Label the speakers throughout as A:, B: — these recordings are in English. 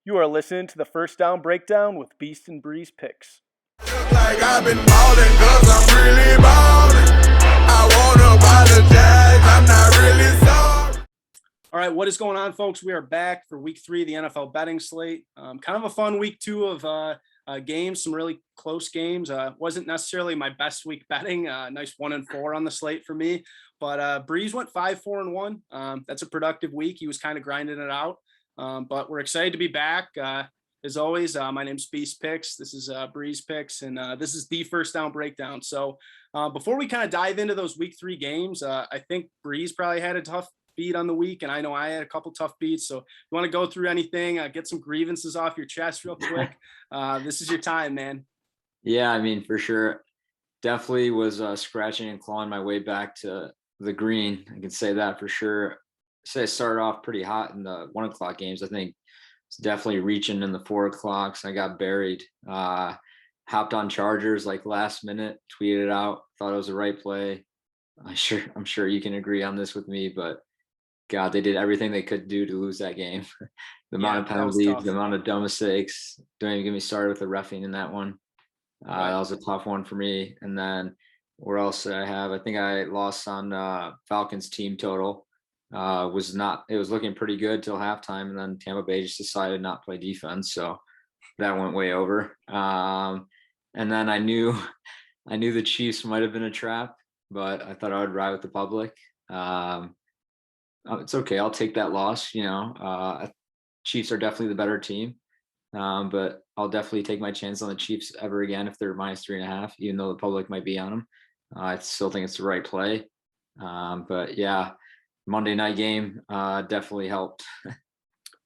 A: You are listening to the First Down Breakdown with Beast and Breeze picks.
B: Like I've been ballin' 'cause I'm really ballin'. I wanna buy the Jags, I'm not really sorry.
C: All right, what is going on, folks? We are back for week 3 of the NFL betting slate. Kind of a fun week 2 of games, some really close games. Wasn't necessarily my best week betting. Nice 1-4 on the slate for me. But Breeze went 5-4-1. That's a productive week. He was kind of grinding it out. But we're excited to be back. As always, my name's Beast Picks. This is Breeze Picks, and this is the First Down Breakdown. So before we kind of dive into those week 3 games, I think Breeze probably had a tough beat on the week, and I know I had a couple tough beats. So if you want to go through anything, get some grievances off your chest real quick, this is your time, man.
D: Yeah, I mean, for sure. Definitely was scratching and clawing my way back to the green. I can say that for sure. Say I started off pretty hot in the 1 o'clock games. I think it's definitely reaching in the 4 o'clocks. I got buried. Hopped on Chargers like last minute, tweeted out, thought it was the right play. I'm sure you can agree on this with me, but God, they did everything they could do to lose that game. The amount of penalties, the amount of dumb mistakes. Don't even get me started with the reffing in that one. That was a tough one for me. And then where else did I have? I think I lost on Falcons team total. It was looking pretty good till halftime, and then Tampa Bay just decided not to play defense, so that went way over. And then I knew the Chiefs might have been a trap, but I thought I would ride with the public. It's okay, I'll take that loss. Chiefs are definitely the better team, but I'll definitely take my chance on the Chiefs ever again if they're -3.5, even though the public might be on them. I still think it's the right play. But yeah, Monday night game definitely helped.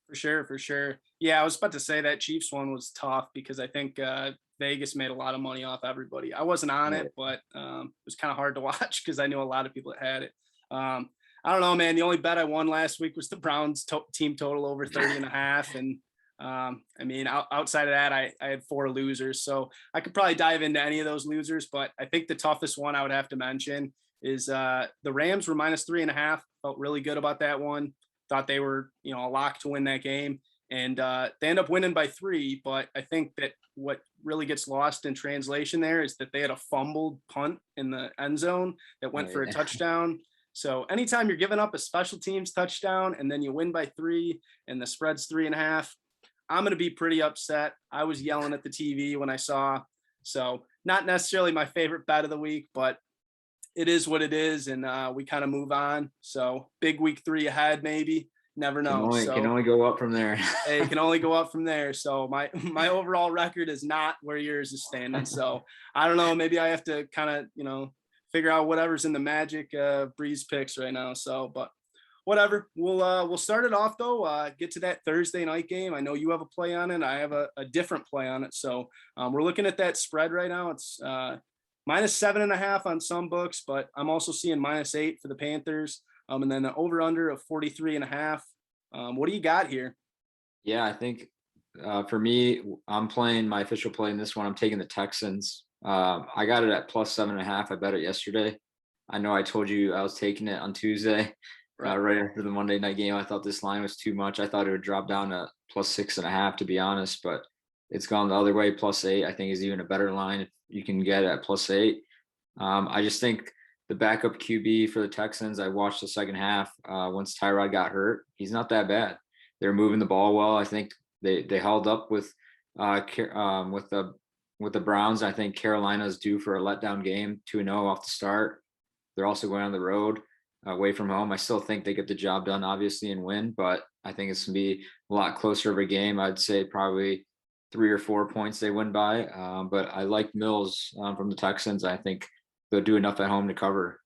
C: For sure. Yeah, I was about to say that Chiefs one was tough because I think Vegas made a lot of money off everybody. I wasn't on it, but it was kind of hard to watch because I knew a lot of people that had it. I don't know, man. The only bet I won last week was the Browns team total over 30.5. And I mean, outside of that, I had 4 losers. So I could probably dive into any of those losers, but I think the toughest one I would have to mention is the Rams were -3.5. Felt really good about that one. Thought they were, a lock to win that game. And they end up winning by 3. But I think that what really gets lost in translation there is that they had a fumbled punt in the end zone that went for a touchdown. So anytime you're giving up a special teams touchdown and then you win by 3 and the spread's 3.5, I'm going to be pretty upset. I was yelling at the TV when I saw. So not necessarily my favorite bet of the week, but it is what it is, and we kind of move on. So big week 3 ahead, maybe. Never know.
D: Can only go up from there.
C: It can only go up from there. So my overall record is not where yours is standing. So I don't know. Maybe I have to kind of figure out whatever's in the magic Breeze picks right now. So, but whatever. We'll start it off though. Get to that Thursday night game. I know you have a play on it. I have a different play on it. So we're looking at that spread right now. It's -7.5 on some books, but I'm also seeing -8 for the Panthers. And then the over under of 43.5. What do you got here?
D: Yeah, I think for me, I'm playing my official play in this one. I'm taking the Texans. I got it at +7.5. I bet it yesterday. I know I told you I was taking it on Tuesday, right after the Monday night game. I thought this line was too much. I thought it would drop down to +6.5, to be honest, but it's gone the other way. +8, I think, is even a better line if you can get it at +8. I just think the backup QB for the Texans, I watched the second half once Tyrod got hurt. He's not that bad. They're moving the ball well. I think they held up with the Browns. I think Carolina's due for a letdown game, 2-0 off the start. They're also going on the road away from home. I still think they get the job done, obviously, and win, but I think it's going to be a lot closer of a game. I'd say probably 3 or 4 points they win by. But I like Mills from the Texans. I think they'll do enough at home to cover.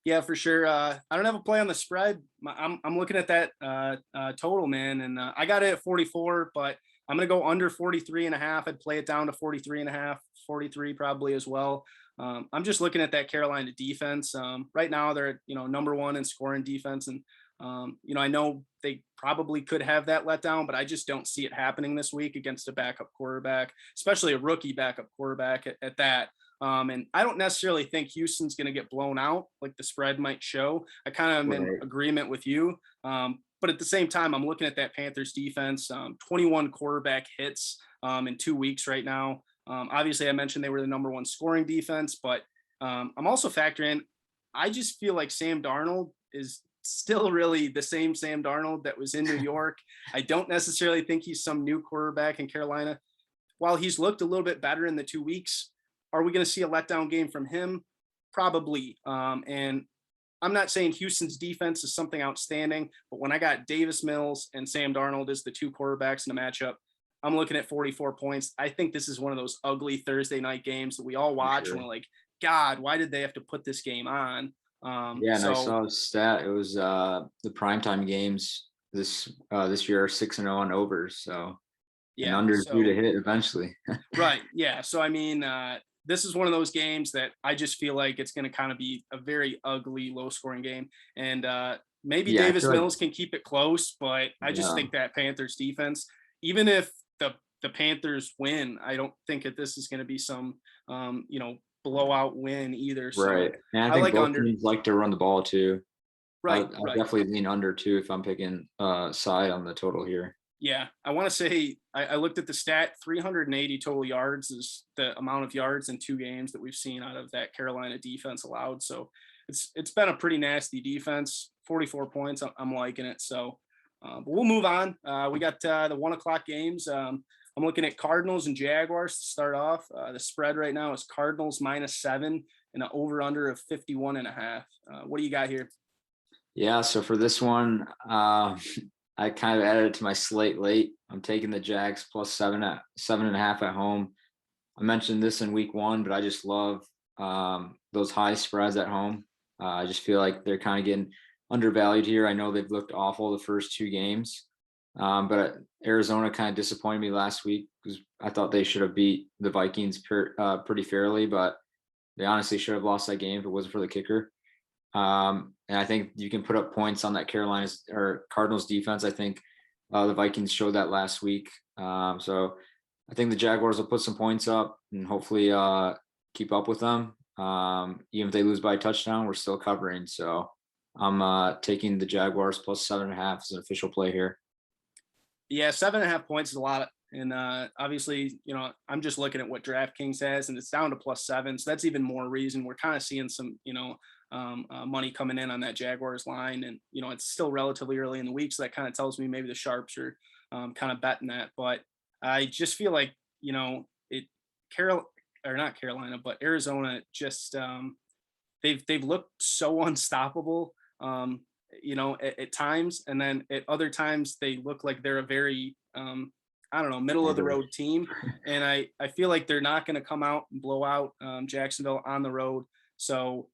C: Yeah, for sure. I don't have a play on the spread. I'm looking at that total, man, and I got it at 44, but I'm going to go under 43.5. I'd play it down to 43.5, 43 probably as well. I'm just looking at that Carolina defense. Right now they're, number 1 in scoring defense. And, I know they probably could have that letdown, but I just don't see it happening this week against a backup quarterback, especially a rookie backup quarterback at that. And I don't necessarily think Houston's going to get blown out like the spread might show. I kind of am in agreement with you. but at the same time, I'm looking at that Panthers defense, 21 quarterback hits in 2 weeks right now. Obviously, I mentioned they were the number one scoring defense, but I'm also factoring in, I just feel like Sam Darnold is still really the same Sam Darnold that was in New York. I don't necessarily think he's some new quarterback in Carolina. While he's looked a little bit better in the 2 weeks, are we going to see a letdown game from him? Probably. And I'm not saying Houston's defense is something outstanding, but when I got Davis Mills and Sam Darnold as the two quarterbacks in the matchup, I'm looking at 44 points. I think this is one of those ugly Thursday night games that we all watch and we're like, God, why did they have to put this game on?
D: Yeah, and I saw a stat. It was the primetime games this year are 6-0 on overs. So
C: yeah,
D: and unders due to hit eventually.
C: Right. Yeah. So I mean, this is one of those games that I just feel like it's going to kind of be a very ugly, low-scoring game, and maybe Davis Mills can keep it close, but I just think that Panthers defense, even if the Panthers win, I don't think that this is going to be some blowout win either. So
D: right. And I think like both teams like to run the ball too.
C: Right.
D: I'll definitely lean under too if I'm picking side on the total here.
C: Yeah, I want to say I looked at the stat. 380 total yards is the amount of yards in 2 games that we've seen out of that Carolina defense allowed. So it's been a pretty nasty defense. 44 points. I'm liking it. So but we'll move on. We got the 1 o'clock games. I'm looking at Cardinals and Jaguars to start off. The spread right now is Cardinals -7 and an over/under of 51.5. What do you got here?
D: Yeah, so for this one, I kind of added it to my slate late. I'm taking the Jags plus 7.5 at home. I mentioned this in week 1, but I just love those high spreads at home. I just feel like they're kind of getting undervalued here. I know they've looked awful the first 2 games, but Arizona kind of disappointed me last week because I thought they should have beat the Vikings pretty fairly, but they honestly should have lost that game if it wasn't for the kicker. And I think you can put up points on that Carolina's or Cardinals defense. I think the Vikings showed that last week. So I think the Jaguars will put some points up and hopefully keep up with them. Even if they lose by a touchdown, we're still covering. So I'm taking the Jaguars plus 7.5 as an official play here.
C: Yeah, 7.5 points is a lot. And obviously, I'm just looking at what DraftKings has, and it's down to +7. So that's even more reason we're kind of seeing some, money coming in on that Jaguars line. And, it's still relatively early in the week. So that kind of tells me maybe the sharps are kind of betting that. But I just feel like, not Carolina, but Arizona just they've looked so unstoppable, at times. And then at other times they look like they're a very, middle of the road team. And I feel like they're not going to come out and blow out Jacksonville on the road. So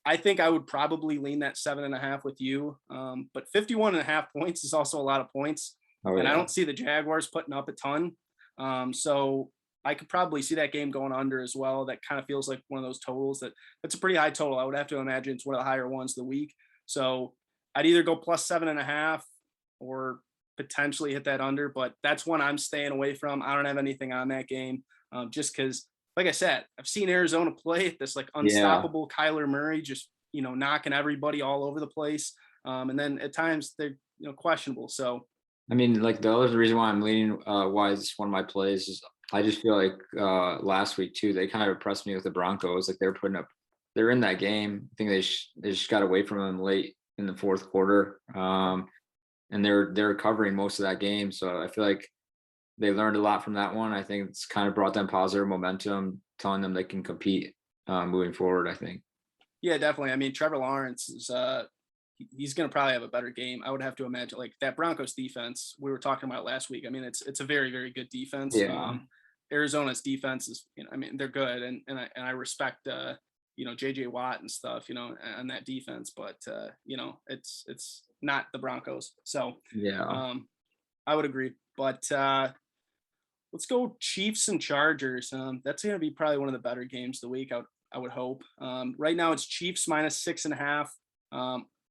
C: I think I would probably lean that 7.5 with you. But 51.5 points is also a lot of points. And I don't see the Jaguars putting up a ton. So I could probably see that game going under as well. That kind of feels like one of those totals that's a pretty high total. I would have to imagine it's one of the higher ones of the week. So I'd either go plus 7.5 or potentially hit that under, but that's one I'm staying away from. I don't have anything on that game just because, like I said, I've seen Arizona play at this like unstoppable Kyler Murray, just, knocking everybody all over the place. And then at times they're, questionable. So,
D: I mean, like the other reason why I'm leaning, why it's one of my plays is I just feel like last week too, they kind of impressed me with the Broncos. Like they're in that game. I think they just got away from them late in the fourth quarter. And they're covering most of that game. So I feel like they learned a lot from that one. I think it's kind of brought them positive momentum, telling them they can compete moving forward, I think.
C: Yeah, definitely. I mean, Trevor Lawrence is he's going to probably have a better game. I would have to imagine like that Broncos defense we were talking about last week. I mean, it's a very, very good defense.
D: Yeah.
C: Arizona's defense is, they're good. And I respect, JJ Watt and stuff, on that defense, but it's not the Broncos. So
D: yeah,
C: I would agree, but let's go Chiefs and Chargers. That's going to be probably one of the better games of the week. I would hope. Right now it's Chiefs -6.5,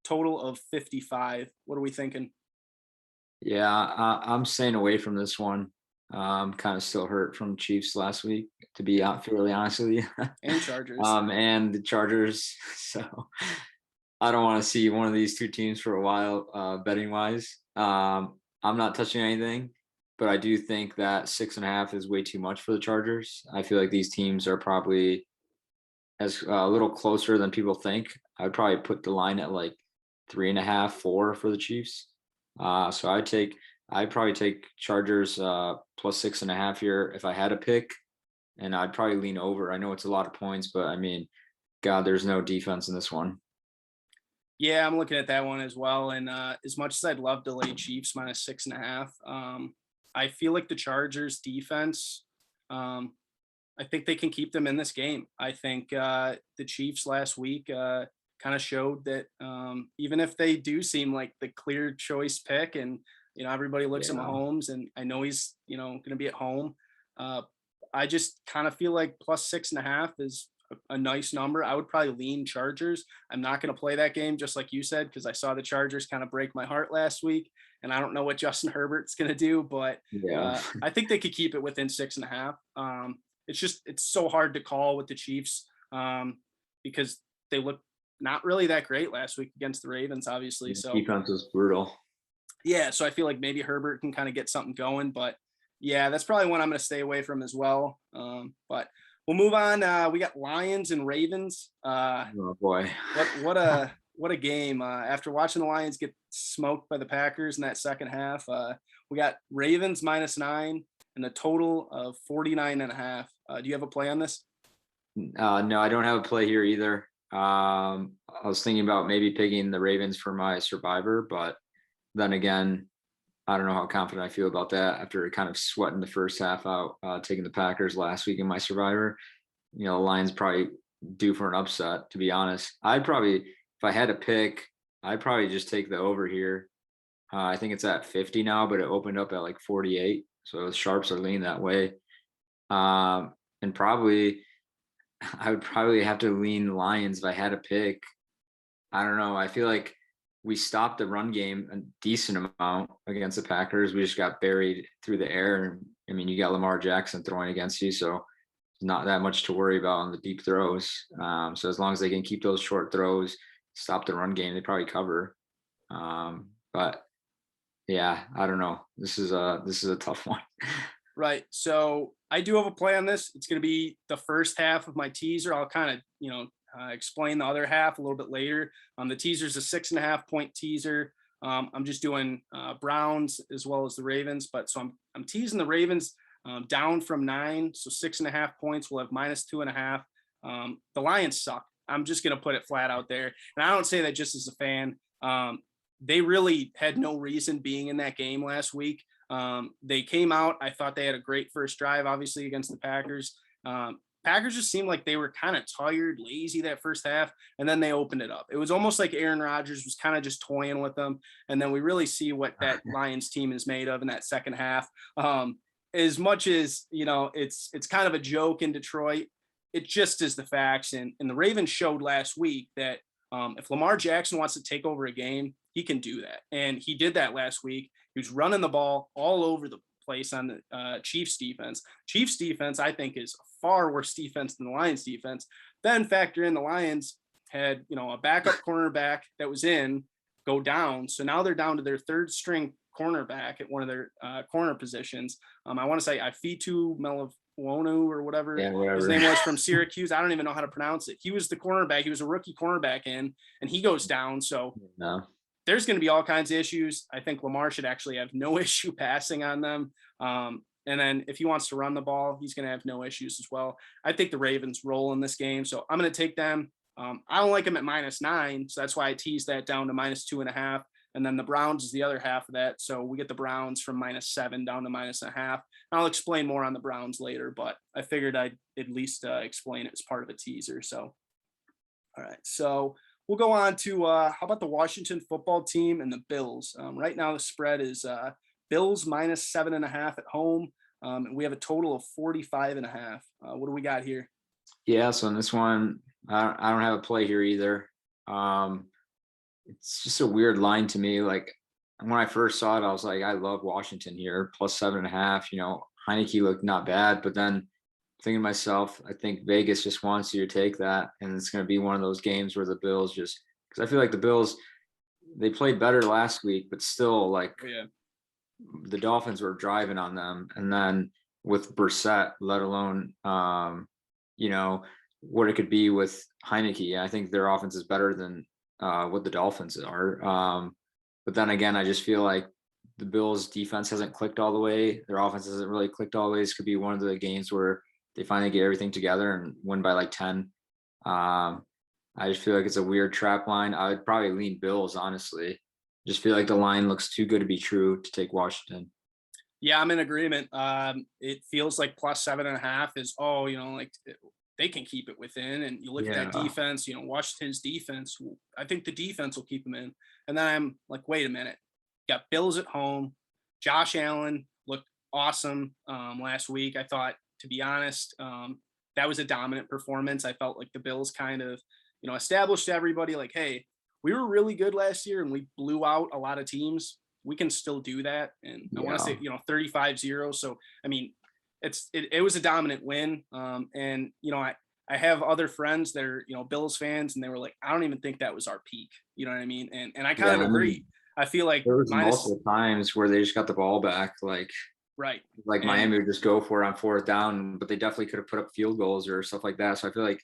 C: total of 55. What are we thinking?
D: Yeah, I'm staying away from this one. Kind of still hurt from Chiefs last week, to be fairly honest with you.
C: And Chargers.
D: And the Chargers. So I don't want to see one of these two teams for a while, betting wise. I'm not touching anything, but I do think that 6.5 is way too much for the Chargers. I feel like these teams are probably as a little closer than people think. I'd probably put the line at like 3.5, 4 for the Chiefs. So I'd probably take Chargers plus 6.5 here if I had a pick, and I'd probably lean over. I know it's a lot of points, but I mean, God, there's no defense in this one.
C: Yeah, I'm looking at that one as well. And as much as I'd love to lay Chiefs minus 6.5, I feel like the Chargers defense, I think they can keep them in this game. I think the Chiefs last week kind of showed that even if they do seem like the clear choice pick, and everybody looks at Mahomes, and I know he's going to be at home. I just kind of feel like plus 6.5 is a nice number. I would probably lean Chargers. I'm not going to play that game, just like you said, because I saw the Chargers kind of break my heart last week, and I don't know what Justin Herbert's going to do, but I think they could keep it within 6.5. It's so hard to call with the Chiefs because they look not really that great last week against the Ravens, obviously. So
D: defense was brutal.
C: Yeah, so I feel like maybe Herbert can kind of get something going, but yeah, that's probably one I'm going to stay away from as well. But we'll move on. We got Lions and Ravens.
D: Oh boy,
C: what a game! After watching the Lions get smoked by the Packers in that second half, we got Ravens -9 and a total of 49.5. Do you have a play on this?
D: No, I don't have a play here either. I was thinking about maybe picking the Ravens for my survivor, but then again, I don't know how confident I feel about that after kind of sweating the first half out, taking the Packers last week in my survivor. The Lions probably due for an upset, to be honest. I'd probably, if I had to pick, I'd probably just take the over here. I think it's at 50 now, but it opened up at like 48. So the sharps are leaning that way. And probably, I would probably have to lean Lions if I had to pick. I don't know. I feel like we stopped the run game a decent amount against the Packers. We just got buried through the air. I mean, you got Lamar Jackson throwing against you, so not that much to worry about on the deep throws. So as long as they can keep those short throws, stop the run game, they probably cover. But yeah, I don't know. This is a tough one.
C: Right. So I do have a play on this. It's going to be the first half of my teaser. I'll kind of, explain the other half a little bit later. The teaser is a 6.5 point teaser. I'm just doing Browns as well as the Ravens, but so I'm teasing the Ravens down from 9. So 6.5 points. We'll have -2.5. The Lions suck. I'm just going to put it flat out there. And I don't say that just as a fan. They really had no reason being in that game last week. They came out. I thought they had a great first drive, obviously, against the Packers. Packers just seemed like they were kind of tired, lazy that first half, and then they opened it up. It was almost like Aaron Rodgers was kind of just toying with them, and then we really see what that Lions team is made of in that second half. As much as, it's kind of a joke in Detroit, it just is the facts, and the Ravens showed last week that if Lamar Jackson wants to take over a game, he can do that, and he did that last week. He was running the ball all over the place on the Chiefs defense. Chiefs defense, I think, is a far worse defense than the Lions defense. Then factor in the Lions had, a backup cornerback that was in go down. So now they're down to their third string cornerback at one of their corner positions. I want to say Ifitu Melifonwu or whatever his name was from Syracuse. I don't even know how to pronounce it. He was the cornerback. He was a rookie cornerback and he goes down. So there's going to be all kinds of issues. I think Lamar should actually have no issue passing on them. And then if he wants to run the ball, he's going to have no issues as well. I think the Ravens roll in this game, so I'm going to take them. I don't like them at -9, so that's why I teased that down to -2.5. And then the Browns is the other half of that. So we get the Browns from -7 down to -1.5. I'll explain more on the Browns later, but I figured I'd at least explain it as part of a teaser. So, all right. So we'll go on to how about the Washington football team and the Bills? Right now the spread is Bills -7.5 at home. And we have a total of 45.5. What do we got here?
D: Yeah, so in this one, I don't have a play here either. It's just a weird line to me. Like when I first saw it, I was like, I love Washington here, +7.5. Heineke looked not bad, but then thinking to myself, I think Vegas just wants you to take that, and it's going to be one of those games where the Bills just because I feel like the Bills, they played better last week, but still, like,
C: Yeah.
D: the Dolphins were driving on them. And then with Brissett, let alone, you know, what it could be with Heineke. I think their offense is better than what the Dolphins are. But then again, I just feel like the Bills' defense hasn't clicked all the way. Their offense hasn't really clicked all the way. This could be one of the games where they finally get everything together and win by like 10. I just feel like it's a weird trap line. I would probably lean Bills, honestly. Just feel like the line looks too good to be true to take Washington.
C: Yeah, I'm in agreement. It feels like +7.5 is, like they can keep it within. And you look at that
D: Yeah.
C: defense, Washington's defense. I think the defense will keep them in. And then I'm like, wait a minute. Got Bills at home. Josh Allen looked awesome last week. I thought, to be honest, that was a dominant performance. I felt like the Bills kind of, established to everybody like, hey, we were really good last year and we blew out a lot of teams. We can still do that. And I want to say, 35-0. So, I mean, it was a dominant win. And, I have other friends that are, Bills fans, and they were like, I don't even think that was our peak. You know what I mean? And I kind of agree. I feel like
D: there was multiple times where they just got the ball back, like Miami would just go for it on 4th down, but they definitely could have put up field goals or stuff like that. So I feel like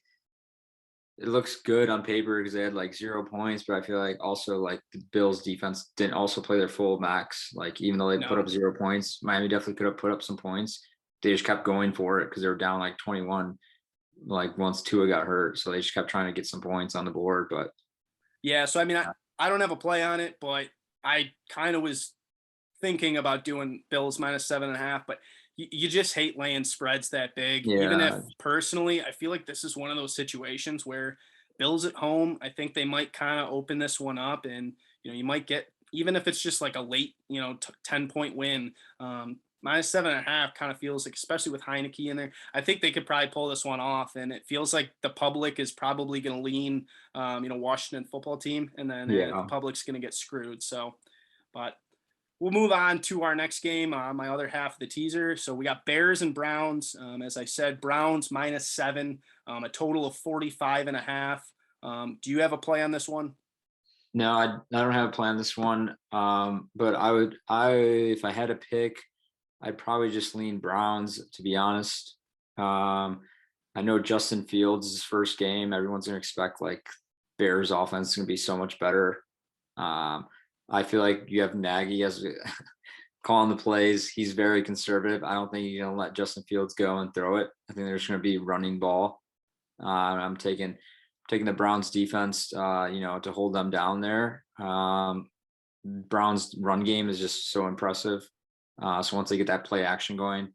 D: it looks good on paper because they had like 0 points, but I feel like also like the Bills defense didn't also play their full max. Like even though they put up 0 points, Miami definitely could have put up some points. They just kept going for it because they were down like 21, like once Tua got hurt. So they just kept trying to get some points on the board. But
C: yeah, so I mean, I don't have a play on it, but I kind of was thinking about doing Bills -7.5, but you just hate laying spreads that big.
D: Yeah.
C: Even if personally, I feel like this is one of those situations where Bills at home, I think they might kind of open this one up, and you might get, even if it's just like a late 10-point win. -7.5 kind of feels like, especially with Heineke in there, I think they could probably pull this one off, and it feels like the public is probably going to lean Washington football team, and then the public's going to get screwed. So, but we'll move on to our next game, my other half of the teaser. So we got Bears and Browns. As I said, Browns -7, a total of 45.5. Do you have a play on this one?
D: No, I don't have a play on this one. But if I had to pick, I'd probably just lean Browns, to be honest. I know Justin Fields' first game, everyone's going to expect like Bears offense is going to be so much better. I feel like you have Nagy as calling the plays. He's very conservative. I don't think you're going to let Justin Fields go and throw it. I think there's going to be running ball. I'm taking the Browns defense, to hold them down there. Browns run game is just so impressive. So once they get that play action going,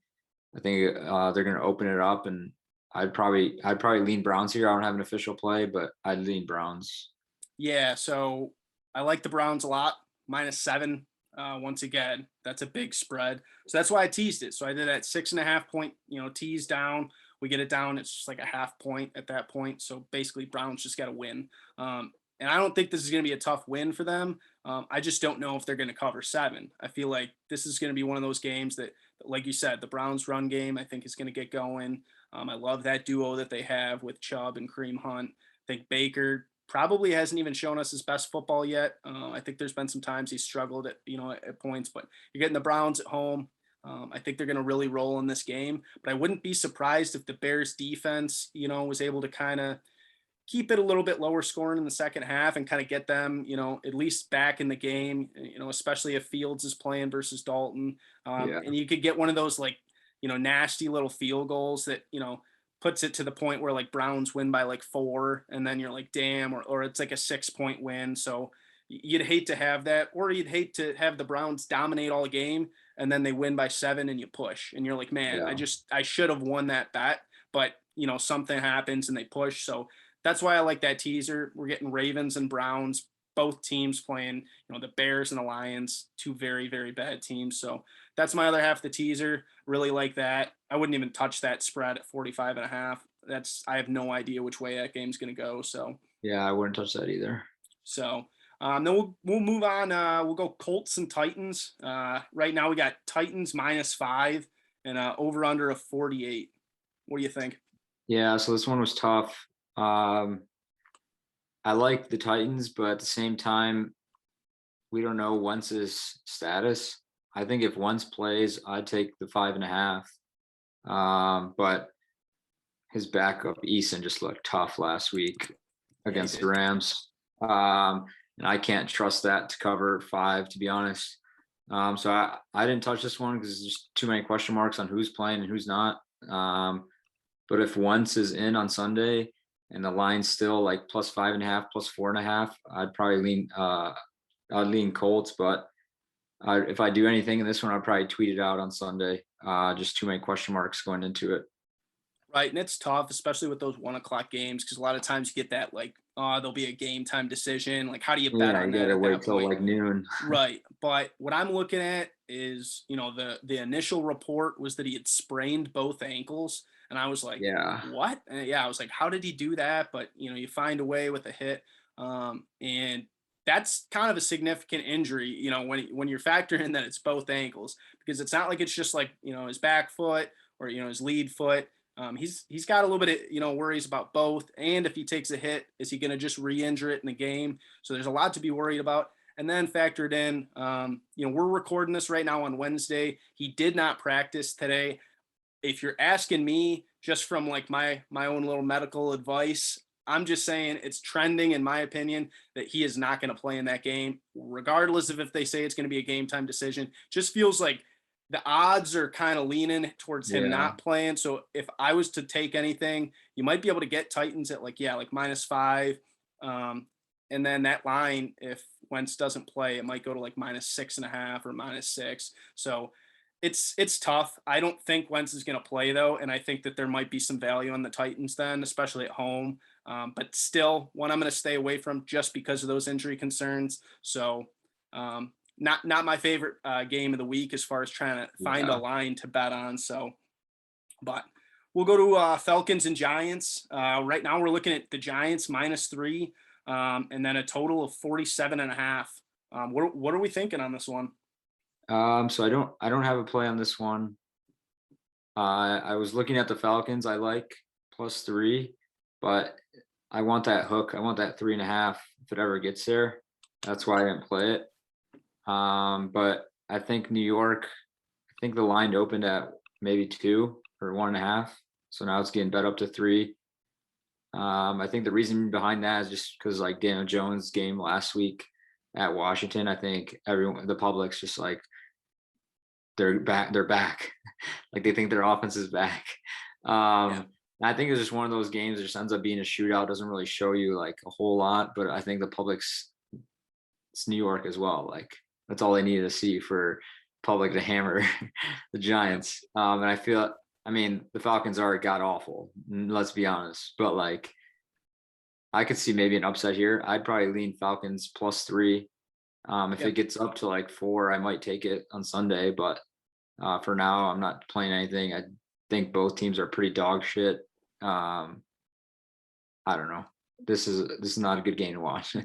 D: I think they're going to open it up, and I'd probably lean Browns here. I don't have an official play, but I'd lean Browns.
C: Yeah, so I like the Browns a lot. -7. Once again, that's a big spread. So that's why I teased it. So I did that 6.5 point, tease down. We get it down. It's just like a half point at that point. So basically Browns just got to win. And I don't think this is going to be a tough win for them. I just don't know if they're going to cover 7. I feel like this is going to be one of those games that, like you said, the Browns run game, I think, is going to get going. I love that duo that they have with Chubb and Kareem Hunt. I think Baker probably hasn't even shown us his best football yet. I think there's been some times he's struggled at points, but you're getting the Browns at home. I think they're going to really roll in this game, but I wouldn't be surprised if the Bears defense, was able to kind of keep it a little bit lower scoring in the second half and kind of get them, at least back in the game, especially if Fields is playing versus Dalton. And you could get one of those like, nasty little field goals that, puts it to the point where like Browns win by like 4, and then you're like, damn, or it's like a 6-point win. So you'd hate to have that, or you'd hate to have the Browns dominate all game and then they win by 7 and you push and you're like, man, I should have won that bet, but something happens and they push. So that's why I like that teaser. We're getting Ravens and Browns, both teams playing, the Bears and the Lions, 2 very, very bad teams. So that's my other half of the teaser. Really like that. I wouldn't even touch that spread at 45.5. I have no idea which way that game's going to go. So
D: yeah, I wouldn't touch that either.
C: So then we'll move on. We'll go Colts and Titans. Right now we got Titans -5 and over under of 48. What do you think?
D: Yeah, so this one was tough. I I like the Titans, but at the same time, we don't know Wentz's status. I think if Wentz plays, I'd take the 5.5. But his backup Eason just looked tough last week against the Rams. And I can't trust that to cover 5, to be honest. So I didn't touch this one because there's just too many question marks on who's playing and who's not. But if Wentz is in on Sunday and the line's still like plus 5.5, plus 4.5, I'd probably lean Colts. But if I do anything in this one, I'd probably tweet it out on Sunday. Just too many question marks going into it.
C: Right, and it's tough, especially with those 1:00 games, because a lot of times you get that like, there'll be a game time decision. Like, how do you bet on that?
D: You gotta
C: at
D: wait
C: that
D: till
C: point?
D: like noon.
C: Right, but what I'm looking at is, the initial report was that he had sprained both ankles, and I was like,
D: Yeah.
C: what? And I was like, how did he do that? But you find a way with a hit, and that's kind of a significant injury. When you're factoring in that it's both ankles, because it's not like it's just like his back foot or his lead foot. He's got a little bit of worries about both, and if he takes a hit, is he going to just re-injure it in the game? So there's a lot to be worried about. And then factored in, we're recording this right now on Wednesday. He did not practice today. If you're asking me, just from like my own little medical advice, I'm just saying it's trending, in my opinion, that he is not going to play in that game, regardless of if they say it's going to be a game time decision. Just feels like the odds are kind of leaning towards him not playing. So if I was to take anything, you might be able to get Titans at like -5. And then that line, if Wentz doesn't play, it might go to like -6.5 or -6. So it's tough. I don't think Wentz is going to play though. And I think that there might be some value on the Titans then, especially at home. But still one I'm going to stay away from just because of those injury concerns. So, not my favorite game of the week as far as trying to find a line to bet on. So, but we'll go to Falcons and Giants. Right now we're looking at the Giants -3, and then a total of 47.5. What are we thinking on this one?
D: So I don't have a play on this one. I was looking at the Falcons. I like +3, but I want that hook. I want that 3.5 if it ever gets there. That's why I didn't play it. But I think New York, I think the line opened at maybe 2 or 1.5. So now it's getting bet up to 3. I think the reason behind that is just because like Daniel Jones' game last week at Washington, I think the public's just like, they're back. Like they think their offense is back. I think it's just one of those games that just ends up being a shootout. Doesn't really show you like a whole lot, but I think it's New York as well. Like that's all they needed to see for public to hammer the Giants. And the Falcons are god awful. Let's be honest, but like I could see maybe an upset here. I'd probably lean Falcons +3. If it gets up to like 4, I might take it on Sunday, but for now I'm not playing anything. I think both teams are pretty dog shit. I don't know. This is not a good game to watch.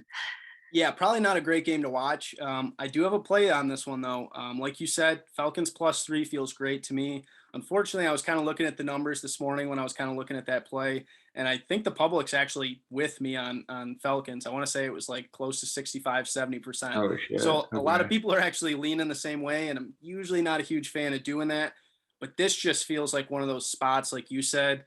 C: Yeah, probably not a great game to watch. I do have a play on this one, though. Like you said, Falcons +3 feels great to me. Unfortunately, I was kind of looking at the numbers this morning when I was kind of looking at that play, and I think the public's actually with me on Falcons. I want to say it was like close to 65-70%.
D: Oh, shit.
C: So a lot of people are actually leaning the same way, and I'm usually not a huge fan of doing that. But this just feels like one of those spots, like you said.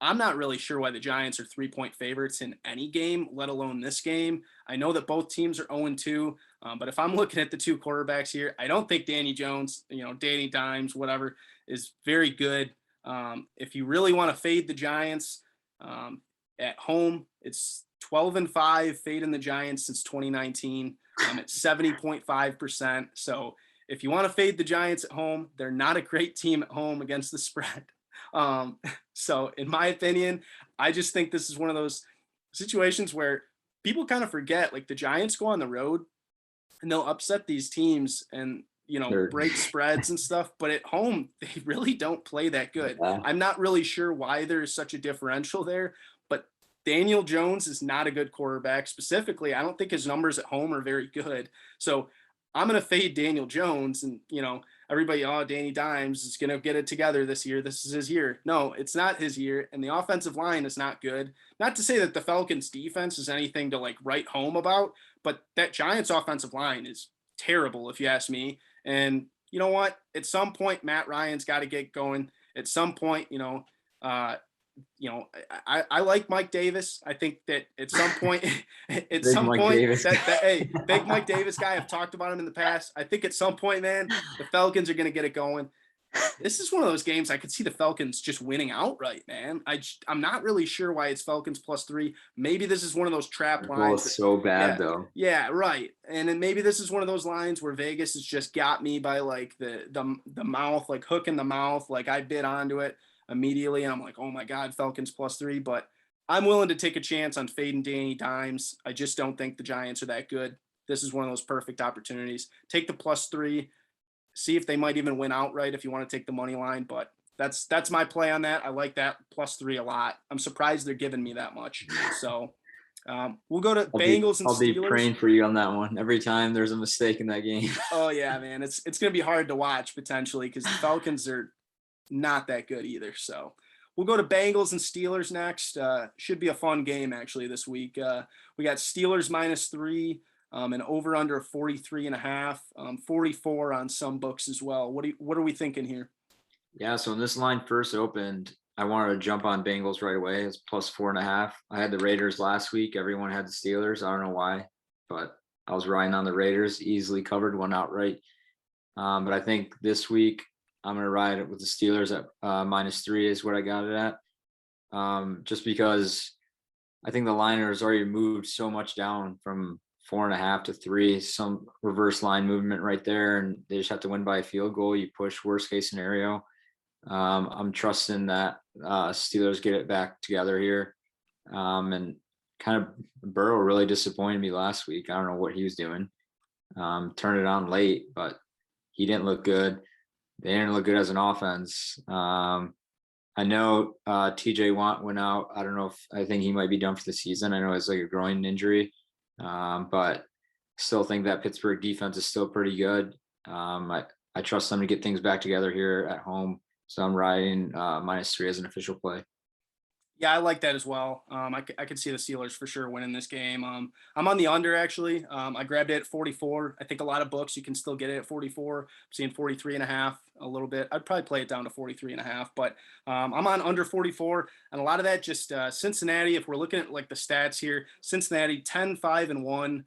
C: I'm not really sure why the Giants are 3-point favorites in any game, let alone this game. I know that both teams are 0-2, but if I'm looking at the two quarterbacks here, I don't think Danny Jones, Danny Dimes, whatever, is very good. If you really want to fade the Giants at home, it's 12-5 fading the Giants since 2019. At 70.5%. So if you want to fade the Giants at home, they're not a great team at home against the spread. So in my opinion, I just think this is one of those situations where people kind of forget, like the Giants go on the road and they'll upset these teams and, break spreads and stuff, but at home, they really don't play that good.
D: Yeah.
C: I'm not really sure why there's such a differential there, but Daniel Jones is not a good quarterback. Specifically, I don't think his numbers at home are very good. So I'm going to fade Daniel Jones, and, everybody, oh, Danny Dimes is going to get it together this year. This is his year. No, it's not his year. And the offensive line is not good. Not to say that the Falcons defense is anything to like write home about, but that Giants offensive line is terrible, if you ask me. And you know what? At some point, Matt Ryan's got to get going. At some point, uh, I like Mike Davis. I think that at some point,
D: Big Mike Davis.
C: hey, big Mike Davis guy, I've talked about him in the past. I think at some point, man, the Falcons are going to get it going. This is one of those games I could see the Falcons just winning outright, man. I'm not really sure why it's Falcons +3. Maybe this is one of those trap lines.
D: Both so bad though.
C: Yeah, right. And then maybe this is one of those lines where Vegas has just got me by like the mouth, like hook in the mouth. Like I bid onto it immediately, and I'm like, oh my God, Falcons +3. But I'm willing to take a chance on fading Danny Dimes. I just don't think the Giants are that good. This is one of those perfect opportunities. Take the +3. See if they might even win outright if you want to take the money line. But that's my play on that. I like that +3 a lot. I'm surprised they're giving me that much. So we'll go to Bengals and Steelers.
D: I'll be praying for you on that one every time there's a mistake in that game.
C: Oh yeah, man. It's going to be hard to watch potentially because the Falcons are not that good either. So we'll go to Bengals and Steelers next. Should be a fun game actually this week. We got Steelers -3. And over under 43.5, 44 on some books as well. What are we thinking here?
D: Yeah, so when this line first opened, I wanted to jump on Bengals right away. It's +4.5. I had the Raiders last week. Everyone had the Steelers. I don't know why, but I was riding on the Raiders. Easily covered one outright. But I think this week I'm going to ride it with the Steelers at -3 is what I got it at. Just because I think the line has already moved so much down from 4.5 to 3, some reverse line movement right there, and they just have to win by a field goal. You push worst case scenario. I'm trusting that Steelers get it back together here. And kind of Burrow really disappointed me last week. I don't know what he was doing. Turned it on late, but he didn't look good. They didn't look good as an offense. I know TJ Watt went out. I don't know I think he might be done for the season. I know it's like a groin injury. But still think that Pittsburgh defense is still pretty good. I trust them to get things back together here at home. So I'm riding -3 as an official play.
C: Yeah, I like that as well. I could see the Steelers for sure winning this game. I'm on the under actually. I grabbed it at 44. I think a lot of books you can still get it at 44. I'm seeing 43.5 a little bit. I'd probably play it down to 43.5, but I'm on under 44, and a lot of that just Cincinnati. If we're looking at like the stats here, Cincinnati 10-5-1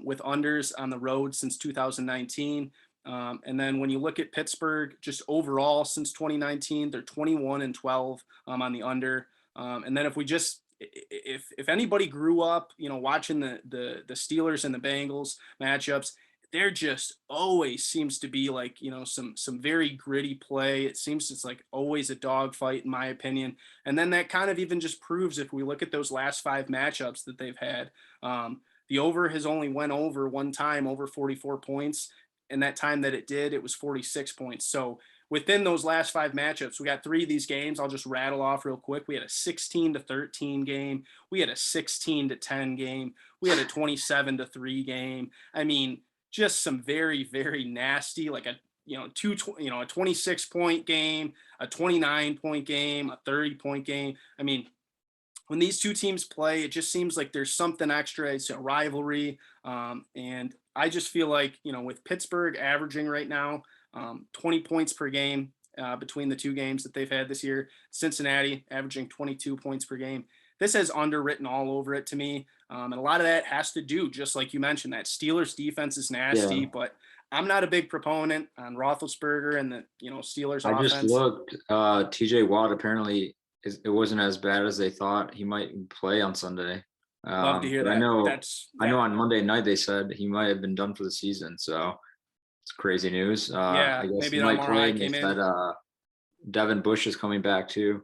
C: with unders on the road since 2019. And then when you look at Pittsburgh, just overall since 2019, they're 21-12 on the under. And then if anybody grew up, watching the Steelers and the Bengals matchups, there just always seems to be like, some very gritty play. It seems it's like always a dogfight in my opinion. And then that kind of even just proves if we look at those last 5 matchups that they've had, the over has only went over one time over 44 points. And that time that it did, it was 46 points. So within those last 5 matchups, we got 3 of these games. I'll just rattle off real quick. We had a 16-13 game. We had a 16-10 game. We had a 27-3 game. I mean, just some very, very nasty, like a 26-point game, a 29-point game, a 30-point game. I mean, when these two teams play, it just seems like there's something extra. It's a rivalry. And I just feel like, with Pittsburgh averaging right now 20 points per game between the 2 games that they've had this year, Cincinnati averaging 22 points per game. This has underwritten all over it to me. And a lot of that has to do, just like you mentioned, that Steelers defense is nasty, but I'm not a big proponent on Roethlisberger and the, Steelers
D: I
C: offense.
D: just looked, TJ Watt apparently it wasn't as bad as they thought. He might play on Sunday.
C: Love to hear that.
D: I know on Monday night they said he might have been done for the season. So it's crazy news. I guess
C: maybe
D: he
C: the
D: might play.
C: MRI came in.
D: That Devin Bush is coming back too.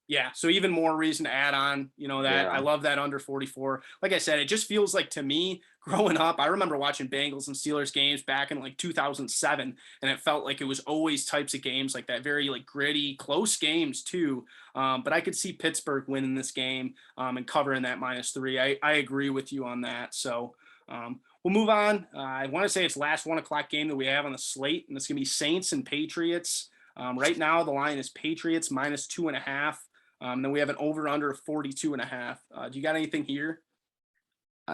C: Yeah, so even more reason to add on, that. I love that under 44. Like I said, it just feels like to me, growing up, I remember watching Bengals and Steelers games back in like 2007, and it felt like it was always types of games like that, very like gritty, close games too. But I could see Pittsburgh winning this game and covering that -3. I agree with you on that. So we'll move on. I want to say it's last 1:00 game that we have on the slate, and it's going to be Saints and Patriots. Right now, the line is Patriots -2.5. Then we have an over/under of 42.5. Do you got anything here?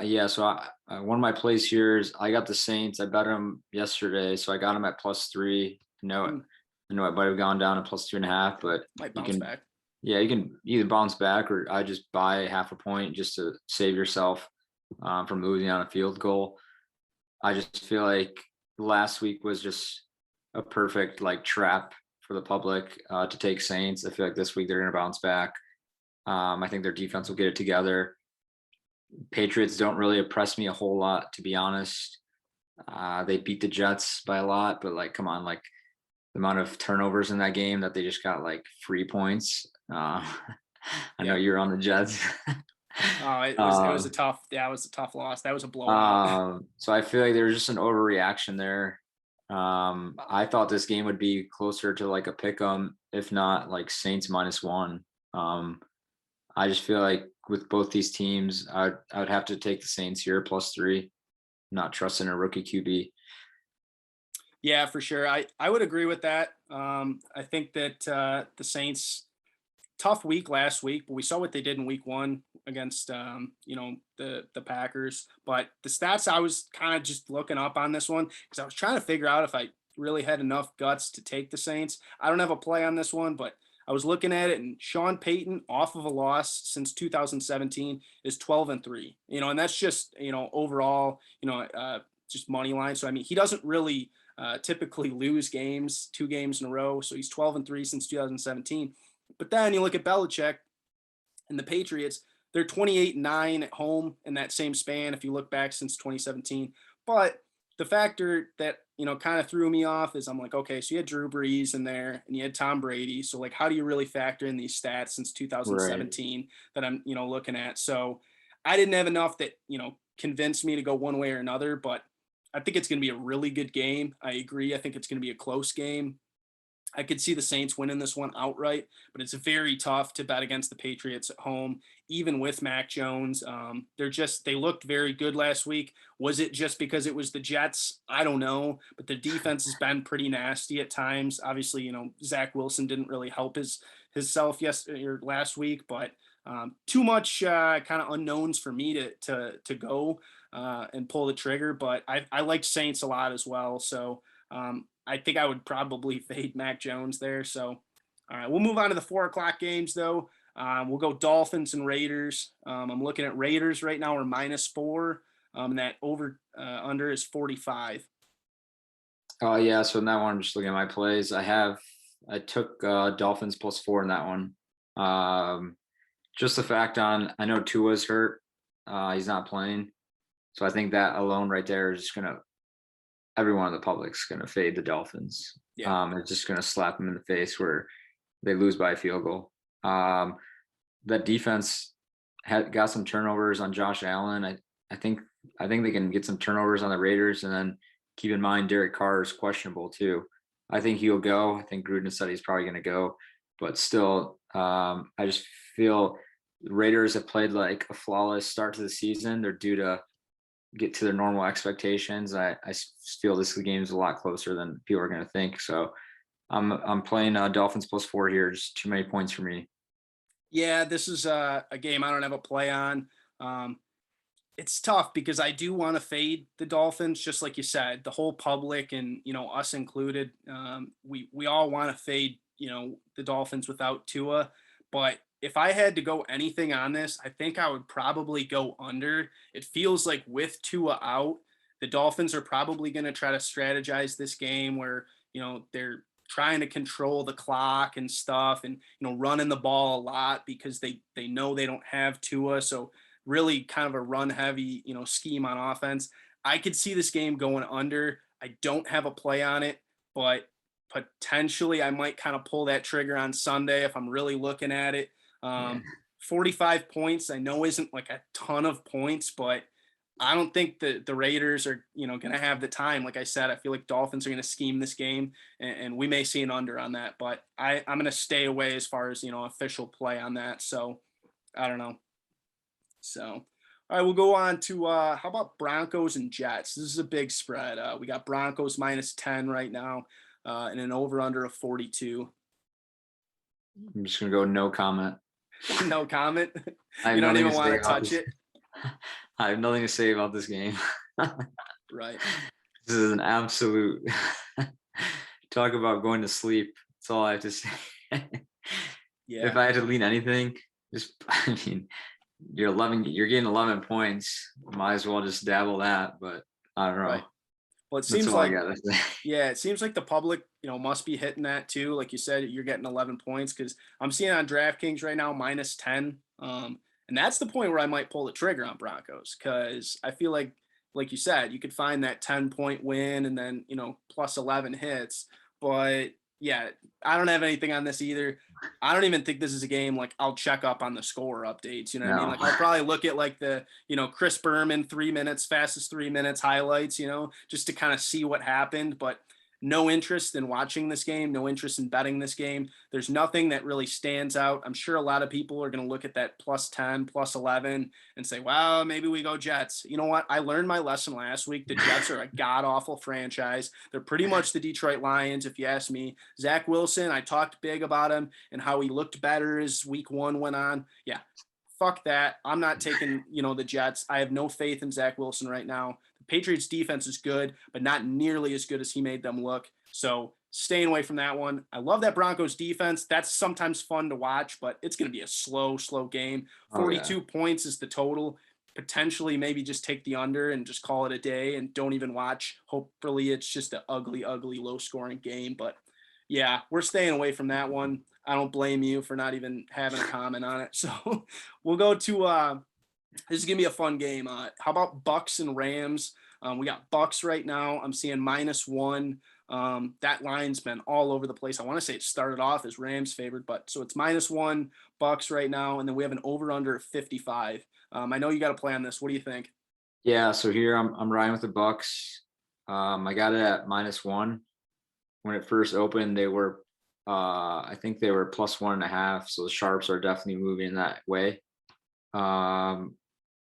D: Yeah, so one of my plays here is I got the Saints. I bet them yesterday, so I got them at +3. I know it might have gone down to +2.5, but
C: Might
D: you
C: bounce
D: can,
C: back.
D: yeah, you can either bounce back or I just buy half a point just to save yourself from losing on a field goal. I just feel like last week was just a perfect like trap for the public to take Saints. I feel like this week they're going to bounce back. I think their defense will get it together. Patriots don't really impress me a whole lot, to be honest. They beat the Jets by a lot, but like, come on, like the amount of turnovers in that game that they just got like free points. I know you're on the Jets.
C: It was a tough loss. That was a blowout.
D: So I feel like there's just an overreaction there. I thought this game would be closer to like a pick 'em, if not like Saints -1. I just feel like with both these teams, I would have to take the Saints here +3. Not trusting a rookie QB.
C: Yeah, for sure. I would agree with that. I think that the Saints, tough week last week, but we saw what they did in week 1 against the Packers. But the stats I was kind of just looking up on this one because I was trying to figure out if I really had enough guts to take the Saints. I don't have a play on this one, but I was looking at it, and Sean Payton, off of a loss since 2017, is 12-3. And that's just overall just money line. So I mean, he doesn't really typically lose games 2 games in a row. So he's 12-3 since 2017. But then you look at Belichick and the Patriots, they're 28-9 at home in that same span if you look back since 2017. But the factor that kind of threw me off is I'm like, okay, so you had Drew Brees in there and you had Tom Brady. So like, how do you really factor in these stats since 2017 that I'm looking at? So I didn't have enough that convinced me to go one way or another, but I think it's going to be a really good game. I agree. I think it's going to be a close game. I could see the Saints winning this one outright, but it's very tough to bet against the Patriots at home, even with Mac Jones. They looked very good last week. Was it just because it was the Jets? I don't know, but the defense has been pretty nasty at times. Obviously, Zach Wilson didn't really help himself last week, but too much kind of unknowns for me to go and pull the trigger. But I like Saints a lot as well, so I think I would probably fade Mac Jones there. So, all right, we'll move on to the 4:00 games though. We'll go Dolphins and Raiders. I'm looking at Raiders right now are -4. And that over under is 45.
D: Yeah. So in that one, I'm just looking at my plays. I took Dolphins +4 in that one. Just the fact I know Tua's hurt. He's not playing. So I think that alone right there is just everyone in the public's going to fade the Dolphins. Yeah. It's just going to slap them in the face where they lose by a field goal. That defense got some turnovers on Josh Allen. I think they can get some turnovers on the Raiders, and then keep in mind Derek Carr is questionable too. I think he'll go. I think Gruden said he's probably going to go, but still, I just feel the Raiders have played like a flawless start to the season. They're due to get to their normal expectations. I feel this game is a lot closer than people are going to think. So I'm playing Dolphins +4 here. Just too many points for me.
C: Yeah, this is a game I don't have a play on. It's tough because I do want to fade the Dolphins, just like you said. The whole public and us included, we all want to fade the Dolphins without Tua. But if I had to go anything on this, I think I would probably go under. It feels like with Tua out, the Dolphins are probably going to try to strategize this game where, they're trying to control the clock and stuff and, running the ball a lot because they know they don't have Tua. So really kind of a run heavy, scheme on offense. I could see this game going under. I don't have a play on it, but potentially I might kind of pull that trigger on Sunday if I'm really looking at it. 45 points, I know isn't like a ton of points, but I don't think the Raiders are, going to have the time. Like I said, I feel like Dolphins are going to scheme this game, and we may see an under on that, but I'm going to stay away as far as, official play on that. So I don't know. So All right, we'll go on to how about Broncos and Jets? This is a big spread. We got Broncos -10 right now, and an over under of 42.
D: I'm just gonna go no comment.
C: No comment.
D: I have
C: You don't
D: nothing
C: even
D: to
C: want
D: say
C: to
D: about
C: touch
D: this.
C: it.
D: I have nothing to say about this game.
C: Right.
D: This is an absolute talk about going to sleep. That's all I have to say.
C: Yeah.
D: If I had to lean anything, just I mean, you're getting 11 points. Might as well just dabble that, but I don't know.
C: Right. Well, it
D: That's
C: seems
D: all I
C: like
D: gotta say.
C: yeah, it seems like the public, must be hitting that too. Like you said, you're getting 11 points because I'm seeing on DraftKings right now -10. And that's the point where I might pull the trigger on Broncos because I feel like you said, you could find that 10-point win and then, plus 11 hits. But yeah, I don't have anything on this either. I don't even think this is a game like I'll check up on the score updates. You know what I mean?
D: No.
C: Like I'll probably look at like the, Chris Berman 3 minutes, fastest 3 minutes highlights, just to kind of see what happened. But no interest in watching this game, no interest in betting this game. There's nothing that really stands out. I'm sure a lot of people are going to look at that +10, +11 and say, well, maybe we go Jets. You know what? I learned my lesson last week. The Jets are a god-awful franchise. They're pretty much the Detroit Lions, if you ask me. Zach Wilson, I talked big about him and how he looked better as week 1 went on. Yeah, fuck that. I'm not taking, the Jets. I have no faith in Zach Wilson right now. The Patriots defense is good, but not nearly as good as he made them look. So staying away from that one. I love that Broncos defense. That's sometimes fun to watch, but it's going to be a slow game. 42 points is the total. Potentially maybe just take the under and just call it a day and don't even watch. Hopefully it's just an ugly, low scoring game. But yeah, we're staying away from that one. I don't blame you for not even having a comment on it. So we'll go to this is gonna be a fun game. How about Bucks and Rams? We got Bucks right now. I'm seeing -1. That line's been all over the place. I want to say it started off as Rams favored, but so it's -1 Bucks right now, and then we have an over under 55. I know you got to play on this. What do you think?
D: Yeah, so here I'm riding with the Bucks. I got it at -1. When it first opened, they were I think they were +1.5. So the sharps are definitely moving that way.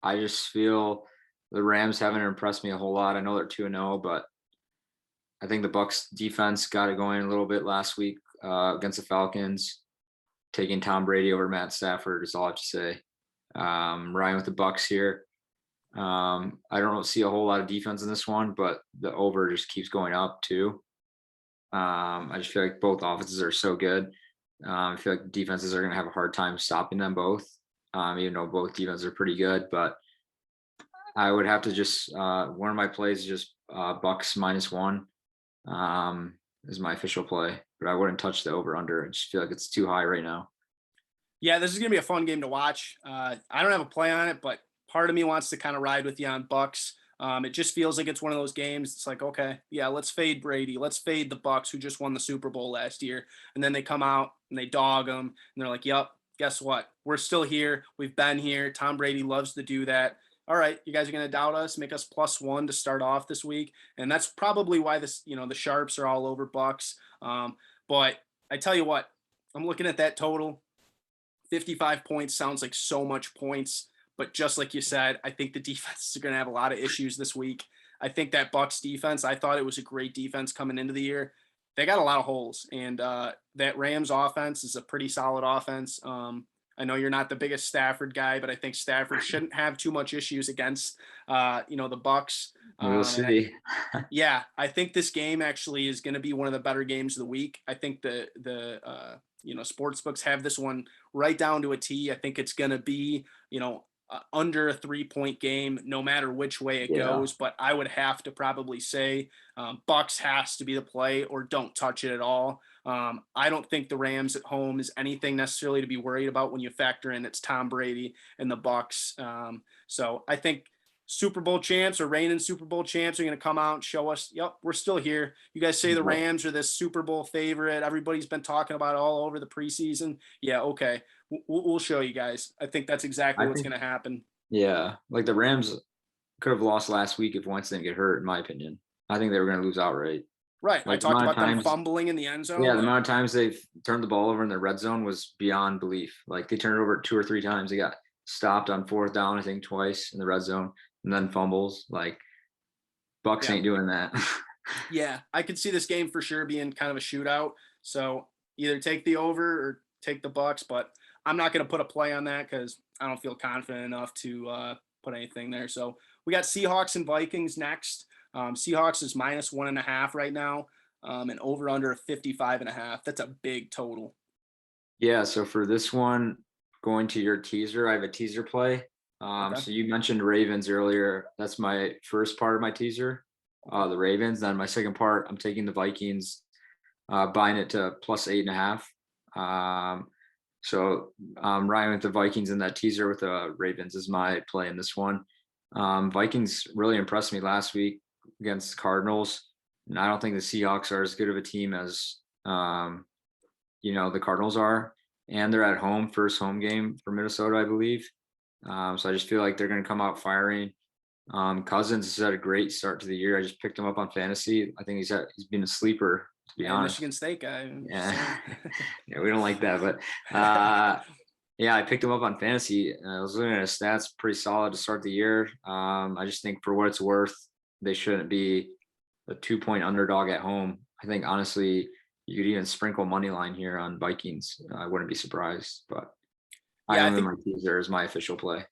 D: I just feel the Rams haven't impressed me a whole lot. I know they're 2-0, but I think the Bucks defense got it going a little bit last week against the Falcons. Taking Tom Brady over Matt Stafford is all I have to say. Riding with the Bucks here. I don't see a whole lot of defense in this one, but the over just keeps going up too. I just feel like both offenses are so good. I feel like defenses are going to have a hard time stopping them both, even though both defenses are pretty good. But I would have to just one of my plays is just Bucks -1 is my official play, but I wouldn't touch the over under. I just feel like it's too high right now.
C: Yeah, this is gonna be a fun game to watch. I don't have a play on it, but part of me wants to kind of ride with you on Bucks. It just feels like it's one of those games. It's like, okay, yeah, let's fade Brady. Let's fade the Bucks who just won the Super Bowl last year. And then they come out and they dog them and they're like, yep, guess what? We're still here. We've been here. Tom Brady loves to do that. All right, you guys are going to doubt us, make us +1 to start off this week. And that's probably why this, the sharps are all over Bucks. But I tell you what, I'm looking at that total. 55 points sounds like so much points. But just like you said, I think the defense is going to have a lot of issues this week. I think that Bucks defense, I thought it was a great defense coming into the year. They got a lot of holes, and that Rams offense is a pretty solid offense. I know you're not the biggest Stafford guy, but I think Stafford shouldn't have too much issues against, the Bucks.
D: We'll see.
C: Yeah, I think this game actually is going to be one of the better games of the week. I think the sports books have this one right down to a T. I think it's going to be, under a 3-point game, no matter which way it goes. But I would have to probably say Bucks has to be the play or don't touch it at all. I don't think the Rams at home is anything necessarily to be worried about when you factor in it's Tom Brady and the Bucks. So I think Super Bowl champs or reigning Super Bowl champs are going to come out and show us, yep, we're still here. You guys say the Rams are this Super Bowl favorite. Everybody's been talking about it all over the preseason. Yeah, okay. We'll show you guys. I think that's exactly what's going to happen.
D: Yeah, like the Rams could have lost last week if Wentz didn't get hurt, in my opinion. I think they were going to lose outright.
C: Right.
D: Like
C: I talked about them fumbling in the end zone.
D: Yeah, the amount of times they've turned the ball over in the red zone was beyond belief. Like they turned it over 2 or 3 times. They got stopped on 4th down, I think twice in the red zone, and then fumbles. Like Bucks ain't doing that.
C: Yeah, I could see this game for sure being kind of a shootout. So either take the over or take the Bucks, but I'm not going to put a play on that because I don't feel confident enough to put anything there. So we got Seahawks and Vikings next. Seahawks is -1.5 right now, and over under 55.5. That's a big total.
D: Yeah, so for this one, going to your teaser, I have a teaser play.
C: Okay.
D: So you mentioned Ravens earlier. That's my first part of my teaser, the Ravens. Then my second part, I'm taking the Vikings, buying it to +8.5. So I'm riding with the Vikings in that teaser with the Ravens is my play in this one. Vikings really impressed me last week against the Cardinals, and I don't think the Seahawks are as good of a team as the Cardinals are, and they're at home, first home game for Minnesota, I believe. So I just feel like they're going to come out firing. Cousins has had a great start to the year. I just picked him up on fantasy. I think he's been a sleeper, to be honest.
C: Michigan State guy.
D: Yeah. Yeah, we don't like that, but yeah, I picked him up on fantasy. I was looking at his stats, pretty solid to start the year. I just think for what it's worth, they shouldn't be a 2-point underdog at home. I think honestly, you could even sprinkle money line here on Vikings. I wouldn't be surprised, but
C: Yeah,
D: I think my teaser is my official play.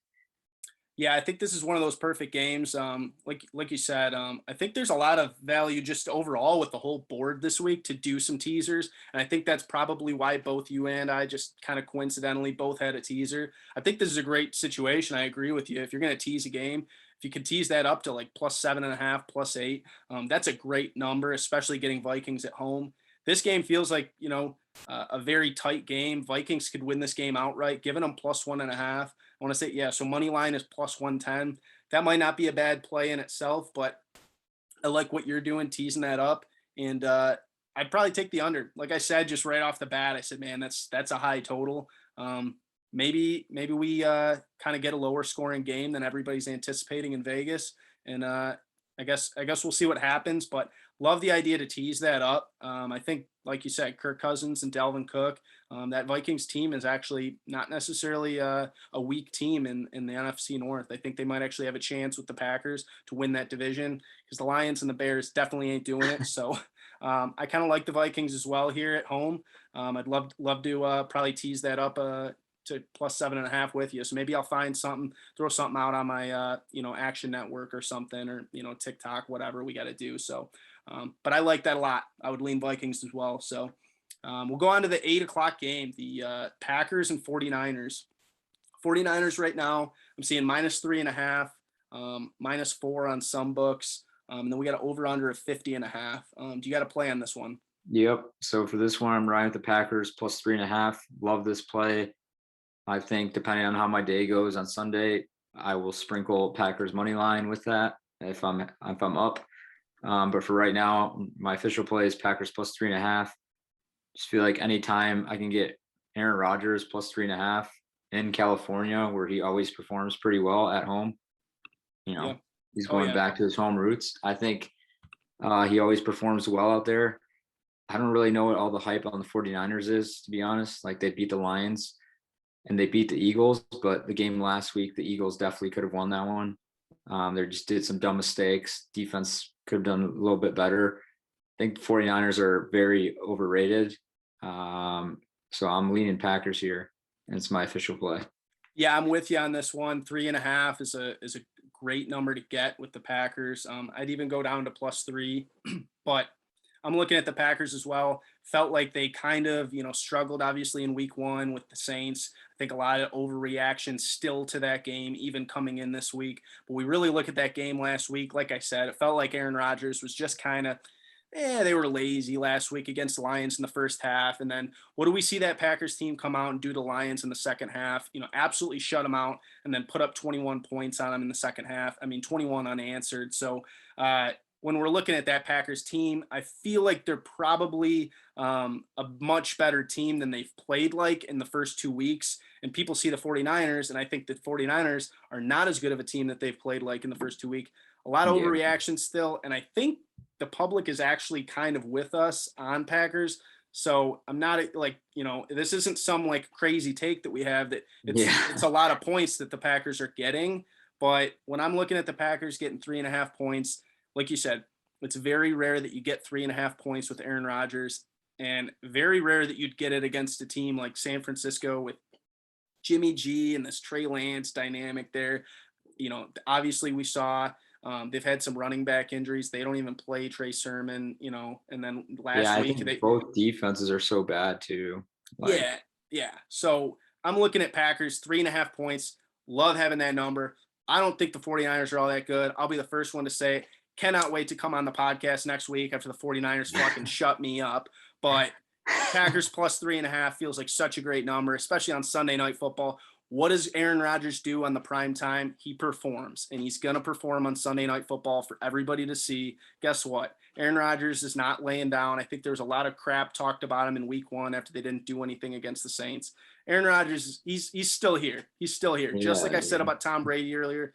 C: Yeah, I think this is one of those perfect games. Like you said, I think there's a lot of value just overall with the whole board this week to do some teasers, and I think that's probably why both you and I just kind of coincidentally both had a teaser. I think this is a great situation. I agree with you. If you're going to tease a game, if you could tease that up to like +7.5, +8, that's a great number, especially getting Vikings at home. This game feels like a very tight game. Vikings could win this game outright, giving them +1.5. I want to say, yeah, so money line is +110. That might not be a bad play in itself, but I like what you're doing, teasing that up. And I'd probably take the under. Like I said, just right off the bat, I said, man, that's a high total. Maybe we kind of get a lower scoring game than everybody's anticipating in Vegas. And I guess we'll see what happens, but love the idea to tease that up. I think, like you said, Kirk Cousins and Dalvin Cook, that Vikings team is actually not necessarily a weak team in the NFC North. I think they might actually have a chance with the Packers to win that division because the Lions and the Bears definitely ain't doing it. So I kind of like the Vikings as well here at home. I'd love to probably tease that up to +7.5 with you. So maybe I'll find something, throw something out on my, Action Network or something, or, TikTok, whatever we got to do. So, but I like that a lot. I would lean Vikings as well. So we'll go on to the 8:00 game, the Packers and 49ers. 49ers right now, I'm seeing -3.5, -4 on some books. And then we got an over under of 50.5. Do you got a play on this one?
D: Yep. So for this one, I'm riding with the Packers +3.5. Love this play. I think depending on how my day goes on Sunday, I will sprinkle Packers money line with that if I'm up. But for right now, my official play is Packers +3.5. Just feel like anytime I can get Aaron Rodgers +3.5 in California, where he always performs pretty well at home. He's going back to his home roots. I think he always performs well out there. I don't really know what all the hype on the 49ers is, to be honest. Like, they beat the Lions and they beat the Eagles, but the game last week, the Eagles definitely could have won that one. They just did some dumb mistakes. Defense could have done a little bit better. I think the 49ers are very overrated. So I'm leaning Packers here, and it's my official play.
C: Yeah, I'm with you on this one. 3.5 is a great number to get with the Packers. I'd even go down to +3, but I'm looking at the Packers as well. Felt like they kind of, struggled obviously in week 1 with the Saints. I think a lot of overreaction still to that game, even coming in this week. But we really look at that game last week. Like I said, it felt like Aaron Rodgers was just kind of, they were lazy last week against the Lions in the first half. And then what do we see that Packers team come out and do to Lions in the second half? Absolutely shut them out and then put up 21 points on them in the second half. 21 unanswered. So, when we're looking at that Packers team, I feel like they're probably a much better team than they've played like in the first 2 weeks. And people see the 49ers, and I think the 49ers are not as good of a team that they've played like in the first 2 weeks. A lot of overreaction still, and I think the public is actually kind of with us on Packers. So I'm not like, this isn't some like crazy take that we have that
D: Yeah.
C: it's a lot of points that the Packers are getting. But when I'm looking at the Packers getting 3.5 points, like you said, it's very rare that you get 3.5 points with Aaron Rodgers, and very rare that you'd get it against a team like San Francisco with Jimmy G and this Trey Lance dynamic there. Obviously we saw they've had some running back injuries. They don't even play Trey Sermon, and then
D: Yeah,
C: last
D: I
C: week
D: think both defenses are so bad too. Like,
C: yeah. So I'm looking at Packers 3.5 points. Love having that number. I don't think the 49ers are all that good. I'll be the first one to say, cannot wait to come on the podcast next week after the 49ers fucking shut me up. But Packers plus 3.5 feels like such a great number, especially on Sunday Night Football. What does Aaron Rodgers do on the prime time? He performs, and he's going to perform on Sunday Night Football for everybody to see. Guess what? Aaron Rodgers is not laying down. I think there was a lot of crap talked about him in week 1 after they didn't do anything against the Saints. Aaron Rodgers, he's still here. He's still here. Just like I said about Tom Brady earlier,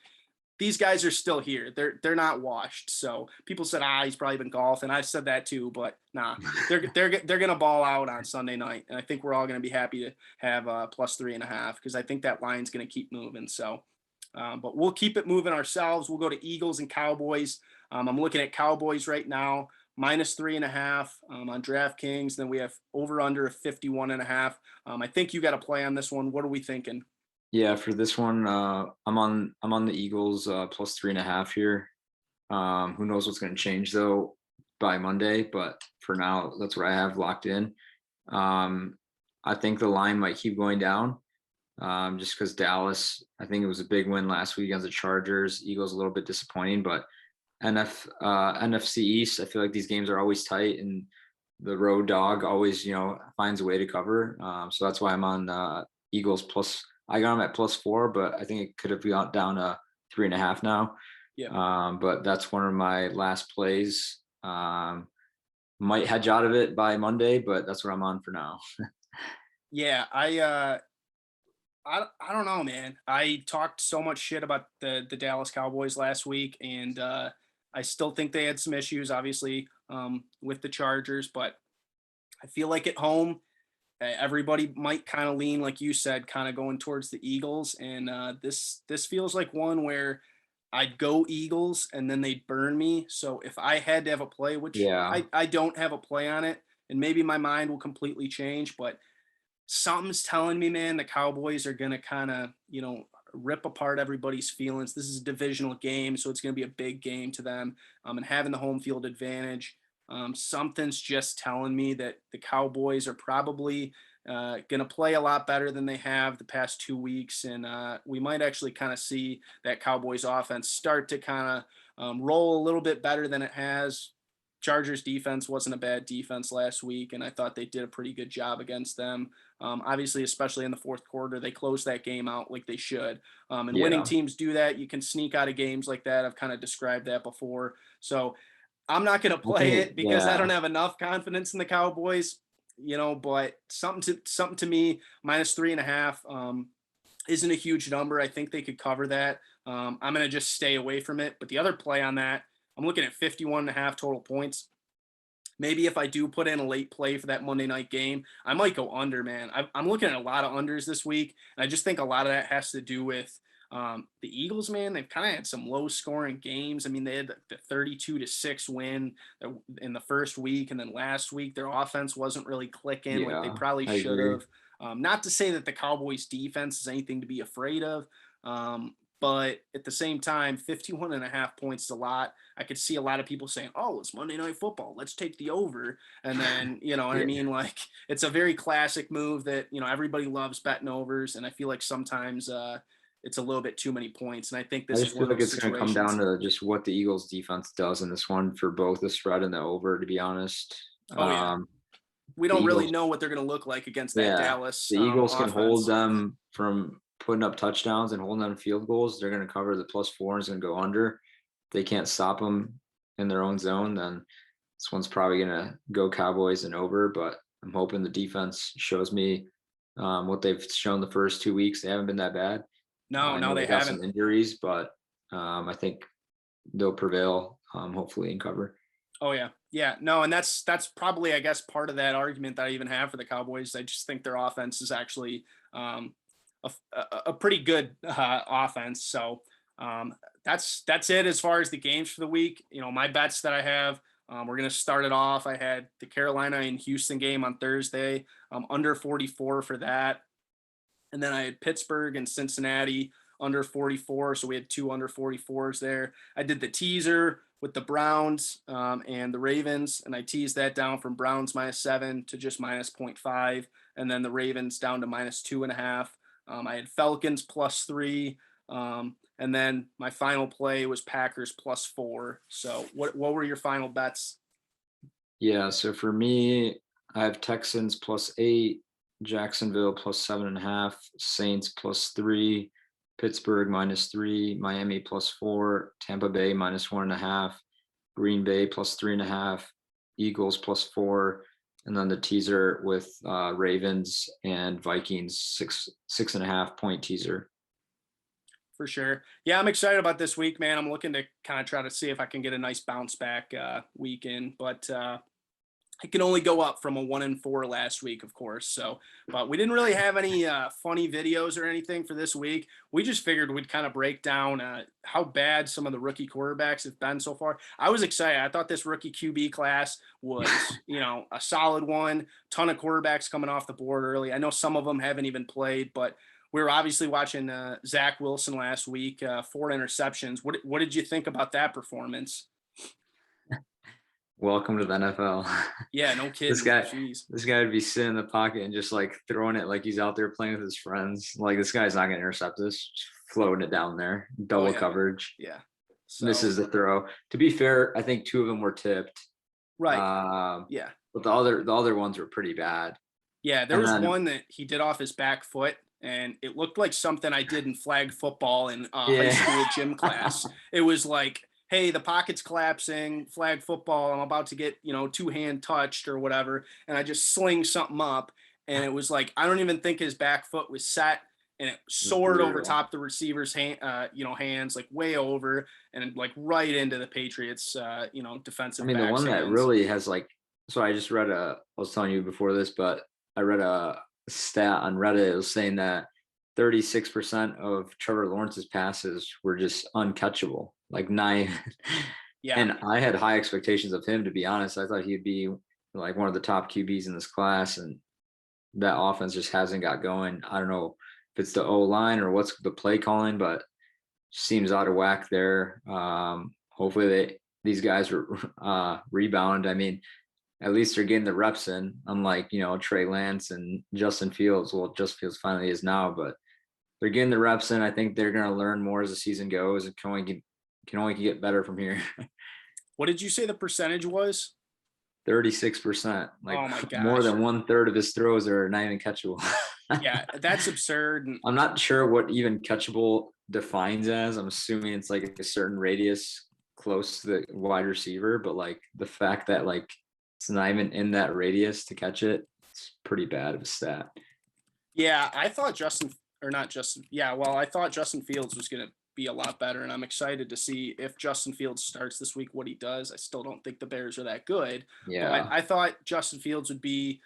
C: these guys are still here. They're not washed. So people said, he's probably been golfing. I said that too, but nah, they're gonna ball out on Sunday night, and I think we're all gonna be happy to have plus 3.5 because I think that line's gonna keep moving. So, but we'll keep it moving ourselves. We'll go to Eagles and Cowboys. I'm looking at Cowboys right now, minus 3.5 on DraftKings. Then we have over under of 51.5. I think you got a play on this one. What are we thinking?
D: Yeah, for this one, I'm on the Eagles plus 3.5 here. Who knows what's going to change though by Monday, but for now, that's what I have locked in. I think the line might keep going down, just because Dallas, I think it was a big win last week against the Chargers. Eagles a little bit disappointing, but NFC East, I feel like these games are always tight, and the road dog always, finds a way to cover. So that's why I'm on Eagles plus. I got them at +4, but I think it could have gone down to 3.5 now.
C: Yeah.
D: But that's one of my last plays. Might hedge out of it by Monday, but that's what I'm on for now.
C: Yeah, I don't know, man. I talked so much shit about the Dallas Cowboys last week, and I still think they had some issues, obviously, with the Chargers, but I feel like at home, everybody might kind of lean, like you said, kind of going towards the Eagles. And this feels like one where I'd go Eagles and then they'd burn me. So if I had to have a play, which I don't have a play on it, and maybe my mind will completely change, but something's telling me, man, the Cowboys are going to kind of, rip apart everybody's feelings. This is a divisional game, so it's going to be a big game to them. And having the home field advantage, something's just telling me that the Cowboys are probably going to play a lot better than they have the past 2 weeks. And we might actually kind of see that Cowboys offense start to kind of roll a little bit better than it has. Chargers defense wasn't a bad defense last week, and I thought they did a pretty good job against them. Obviously, especially in the fourth quarter, they closed that game out like they should. And winning teams do that. You can sneak out of games like that. I've kind of described that before. So I'm not going to play it because I don't have enough confidence in the Cowboys, but something to me, minus 3.5 isn't a huge number. I think they could cover that. I'm going to just stay away from it. But the other play on that, I'm looking at 51.5 total points. Maybe if I do put in a late play for that Monday night game, I might go under, man. I'm looking at a lot of unders this week. And I just think a lot of that has to do with the Eagles, man. They've kind of had some low scoring games. I mean, they had the 32-6 win in the first week. And then last week, their offense wasn't really clicking like they probably should have. Not to say that the Cowboys defense is anything to be afraid of. But at the same time, 51.5 points is a lot. I could see a lot of people saying, oh, it's Monday Night Football. Let's take the over. And then, what I mean? Like, it's a very classic move that, everybody loves betting overs. And I feel like sometimes it's a little bit too many points. And I think this is one of those
D: it's going to come down to just what the Eagles defense does in this one for both the spread and the over, to be honest.
C: We don't really know what they're going to look like against that Dallas.
D: The Eagles can
C: offense.
D: hold them from putting up touchdowns and holding them field goals. They're going to cover the +4 and is going to go under. If they can't stop them in their own zone, then this one's probably going to go Cowboys and over, but I'm hoping the defense shows me what they've shown the first 2 weeks. They haven't been that bad.
C: No, they haven't.
D: Some injuries, but I think they'll prevail, hopefully, and cover.
C: Oh, yeah. Yeah, no, and that's probably, I guess, part of that argument that I even have for the Cowboys. I just think their offense is actually a pretty good offense. So that's it as far as the games for the week. My bets that I have. We're gonna start it off. I had the Carolina and Houston game on Thursday, under 44 for that, and then I had Pittsburgh and Cincinnati under 44. So we had two under 44s there. I did the teaser with the Browns and the Ravens, and I teased that down from Browns -7 to just -0.5, and then the Ravens down to -2.5. I had Falcons +3, and then my final play was Packers +4. So what were your final bets?
D: Yeah, so for me, I have Texans +8, Jacksonville +7.5, Saints +3, Pittsburgh -3, Miami +4, Tampa Bay -1.5, Green Bay +3.5, Eagles +4, and then the teaser with Ravens and Vikings 6.5 point teaser.
C: For sure. Yeah, I'm excited about this week, man. I'm looking to kind of try to see if I can get a nice bounce back weekend, but it can only go up from a 1-4 last week, of course. So, but we didn't really have any funny videos or anything for this week. We just figured we'd kind of break down how bad some of the rookie quarterbacks have been so far. I was excited. I thought this rookie QB class was, a solid one. Ton of quarterbacks coming off the board early. I know some of them haven't even played, but we were obviously watching Zach Wilson last week, 4 interceptions. What did you think about that performance?
D: Welcome to the NFL.
C: Yeah, no kidding.
D: This guy would be sitting in the pocket and just like throwing it like he's out there playing with his friends. Like this guy's not gonna intercept this, just floating it down there, double coverage.
C: Yeah.
D: So, misses the throw. To be fair, I think 2 of them were tipped.
C: Right. Yeah.
D: But the other ones were pretty bad.
C: Yeah, there was one that he did off his back foot, and it looked like something I did in flag football in high school gym class. It was like, hey, the pocket's collapsing, flag football, I'm about to get, 2-hand touched or whatever, and I just sling something up, and it was like, I don't even think his back foot was set, and it soared over top the receiver's hands, like way over, and like right into the Patriots, defensive.
D: I mean, the one that really has like, so I just read I was telling you before this, but I read a stat on Reddit. It was saying that 36% of Trevor Lawrence's passes were just uncatchable, like 9.
C: Yeah.
D: And I had high expectations of him, to be honest. I thought he'd be like one of the top QBs in this class, and that offense just hasn't got going. I don't know if it's the O-line or what's the play calling, but seems out of whack there. Hopefully these guys rebound. I mean, at least they're getting the reps in, unlike, Trey Lance and Justin Fields. Well, Justin Fields finally is now, but they're getting the reps in. I think they're going to learn more as the season goes. It can only get better from here.
C: What did you say the percentage was?
D: 36%. Like,
C: oh my gosh.
D: More than 1/3 of his throws are not even catchable.
C: Yeah, that's absurd.
D: I'm not sure what even catchable defines as. I'm assuming it's like a certain radius close to the wide receiver, but like the fact that like it's not even in that radius to catch it, it's pretty bad of a stat.
C: Yeah, I thought I thought Justin Fields was going to be a lot better, and I'm excited to see if Justin Fields starts this week, what he does. I still don't think the Bears are that good.
D: Yeah.
C: I thought Justin Fields would be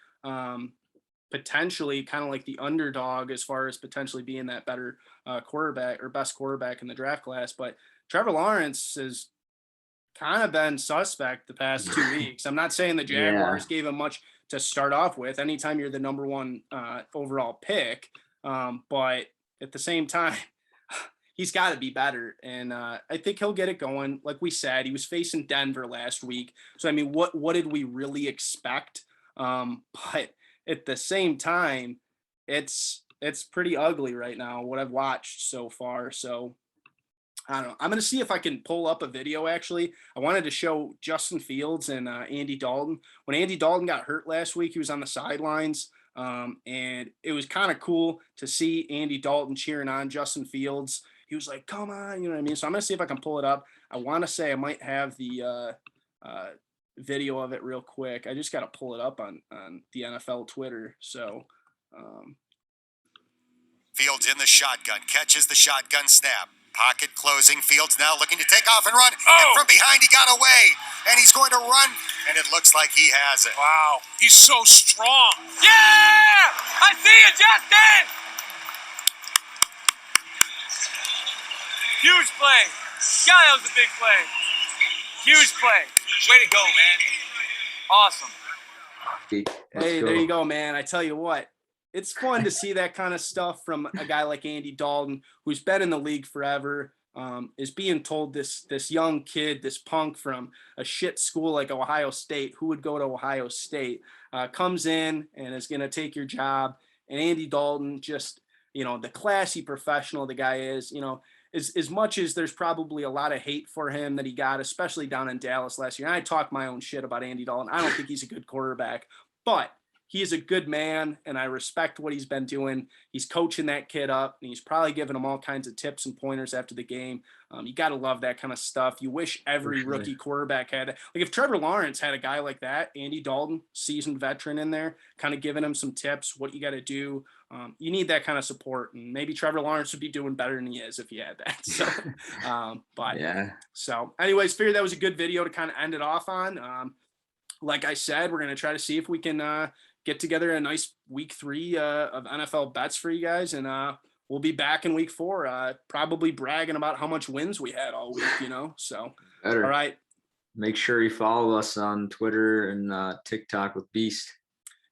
C: potentially kind of like the underdog as far as potentially being that better quarterback or best quarterback in the draft class. But Trevor Lawrence has kind of been suspect the past 2 weeks. I'm not saying the Jaguars gave him much to start off with. Anytime you're the number 1 overall pick, but at the same time, he's got to be better. And I think he'll get it going. Like we said, he was facing Denver last week. So, I mean, what did we really expect? But at the same time, it's pretty ugly right now, what I've watched so far. So, I don't know. I'm going to see if I can pull up a video, actually. I wanted to show Justin Fields and Andy Dalton. When Andy Dalton got hurt last week, he was on the sidelines. And it was kind of cool to see Andy Dalton cheering on Justin Fields. He was like, come on, you know what I mean? So I'm going to see if I can pull it up. I want to say I might have the video of it real quick. I just got to pull it up on the NFL Twitter. So
E: Fields in the shotgun, catches the shotgun snap, Pocket closing. Fields now looking to take off and run. And from behind, he got away. And he's going to run. And it looks like he has it.
F: Wow. He's so strong. Yeah! I see you, Justin! Huge play. God, that was a big play. Huge play. Way to go, man. Awesome.
C: Hey, there you go, man. I tell you what, it's fun to see that kind of stuff from a guy like Andy Dalton, who's been in the league forever, is being told this young kid, this punk from a shit school like Ohio State, who would go to Ohio State, comes in and is going to take your job. And Andy Dalton, just, the classy professional the guy is, as much as there's probably a lot of hate for him that he got, especially down in Dallas last year. And I talk my own shit about Andy Dalton. I don't think he's a good quarterback, but he is a good man, and I respect what he's been doing. He's coaching that kid up, and he's probably giving him all kinds of tips and pointers after the game. You got to love that kind of stuff. You wish every rookie quarterback had – like if Trevor Lawrence had a guy like that, Andy Dalton, seasoned veteran in there, kind of giving him some tips, what you got to do. You need that kind of support, and maybe Trevor Lawrence would be doing better than he is if he had that. So, So anyways, figured that was a good video to kind of end it off on. Like I said, we're going to try to see if we can get together a nice week 3 of NFL bets for you guys. And we'll be back in week 4, probably bragging about how much wins we had all week, so.
D: Better.
C: All right.
D: Make sure you follow us on Twitter and TikTok with Beast.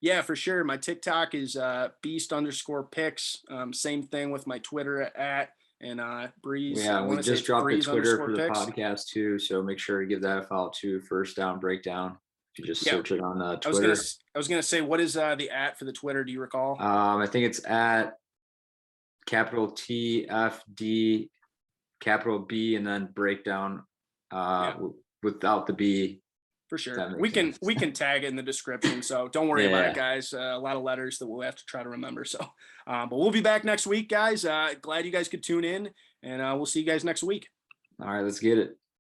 C: Yeah, for sure. My TikTok is beast_picks. Same thing with my Twitter at and Breez.
D: Yeah, we just dropped the Twitter for the
C: picks.
D: podcast too. So make sure to give that a follow too. First Down Breakdown. You just search it on Twitter.
C: I was gonna say, what is the at for the Twitter? Do you recall?
D: I think it's at capital TFD, capital B, and then breakdown without the B.
C: For sure. We can tag it in the description. So don't worry about it, guys. A lot of letters that we'll have to try to remember. So, but we'll be back next week, guys. Glad you guys could tune in, and we'll see you guys next week.
D: All right, let's get it.